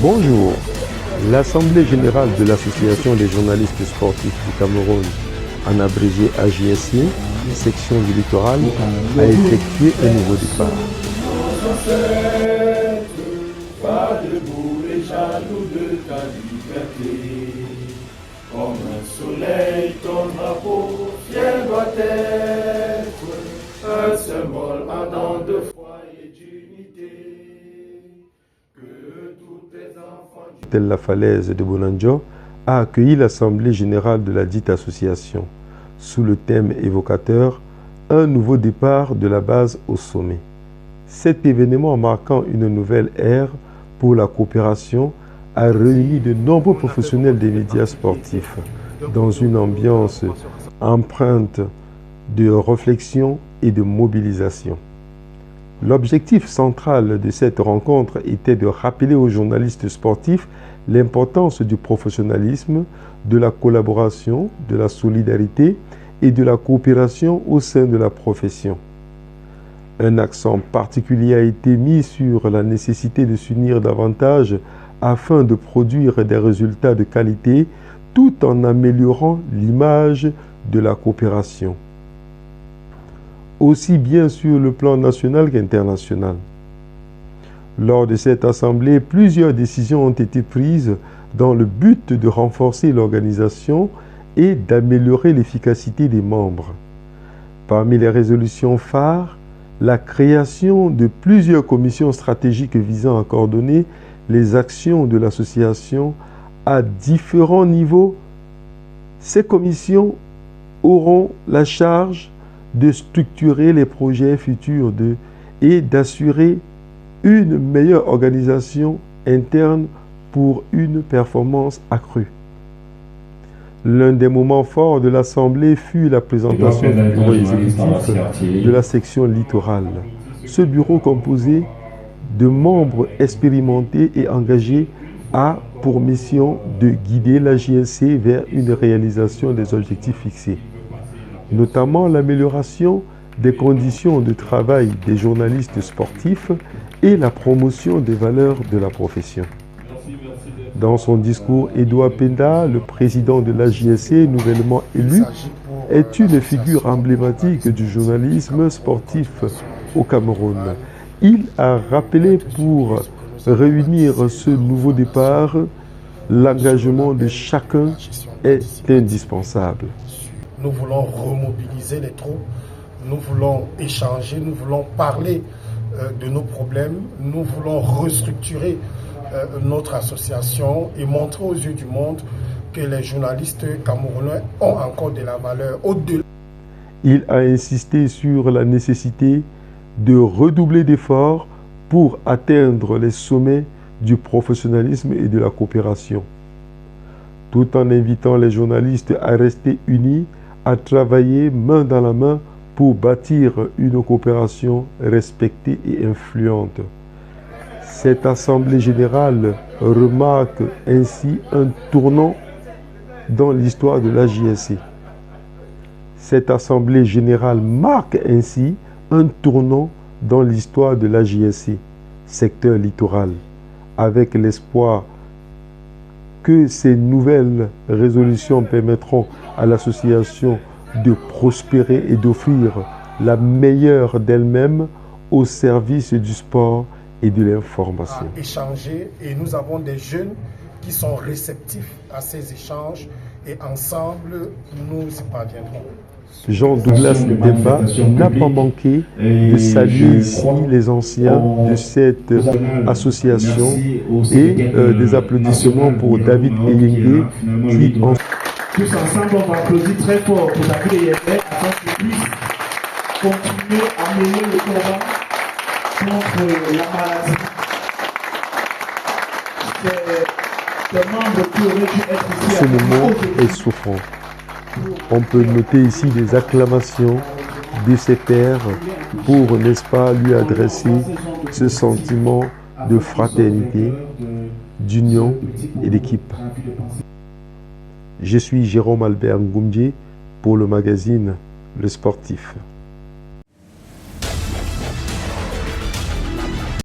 Bonjour. L'Assemblée générale de l'Association des journalistes sportifs du Cameroun, en abrégé AJSC, section du littoral, a effectué un nouveau départ. Comme un soleil, ton drapeau fier doit être un symbole ardent de foi et d'unité. Que tous tes enfants... Telle la falaise de Bonanjo a accueilli l'Assemblée générale de la dite association, sous le thème évocateur « Un nouveau départ de la base au sommet ». Cet événement marquant une nouvelle ère pour la coopération a réuni de nombreux professionnels des médias sportifs dans une ambiance empreinte de réflexion et de mobilisation. L'objectif central de cette rencontre était de rappeler aux journalistes sportifs l'importance du professionnalisme, de la collaboration, de la solidarité et de la coopération au sein de la profession. Un accent particulier a été mis sur la nécessité de s'unir davantage afin de produire des résultats de qualité tout en améliorant l'image de la coopération, aussi bien sur le plan national qu'international. Lors de cette assemblée, plusieurs décisions ont été prises dans le but de renforcer l'organisation et d'améliorer l'efficacité des membres. Parmi les résolutions phares, la création de plusieurs commissions stratégiques visant à coordonner les actions de l'association à différents niveaux. Ces commissions auront la charge de structurer les projets futurs et d'assurer une meilleure organisation interne pour une performance accrue. L'un des moments forts de l'Assemblée fut la présentation du bureau exécutif de la section littorale. Ce bureau composé de membres expérimentés et engagés a pour mission de guider la JSC vers une réalisation des objectifs fixés, notamment l'amélioration des conditions de travail des journalistes sportifs et la promotion des valeurs de la profession. Dans son discours, Edouard Penda, le président de la JSC nouvellement élu, est une figure emblématique du journalisme sportif au Cameroun. Il a rappelé pour réunir ce nouveau départ, l'engagement de chacun est indispensable. Nous voulons remobiliser les troupes, nous voulons échanger, nous voulons parler de nos problèmes, nous voulons restructurer notre association et montrer aux yeux du monde que les journalistes camerounais ont encore de la valeur au-delà. Il a insisté sur la nécessité de redoubler d'efforts pour atteindre les sommets du professionnalisme et de la coopération, tout en invitant les journalistes à rester unis, à travailler main dans la main pour bâtir une coopération respectée et influente. Cette Assemblée générale remarque ainsi un tournant dans l'histoire de la JSC. Cette Assemblée générale marque ainsi un tournant dans l'histoire de la JSC, secteur littoral, avec l'espoir que ces nouvelles résolutions permettront à l'association de prospérer et d'offrir la meilleure d'elle-même au service du sport et de l'information. Échanger, et nous avons des jeunes qui sont réceptifs à ces échanges et ensemble nous y parviendrons. Jean-Douglas Demba n'a pas manqué de saluer ici les anciens de cette association et des applaudissements pour David Eyenge qui en... Tous ensemble, on va applaudir très fort pour David Eyenge afin qu'il puisse continuer à mener le combat contre la maladie. C'est des membres qui auraient dû être ici. Ce moment est souffrant. On peut noter ici des acclamations de ses pairs pour, n'est-ce pas, lui adresser ce sentiment de fraternité, d'union et d'équipe. Je suis Jérôme Albert Ngoumdié pour le magazine Le Sportif.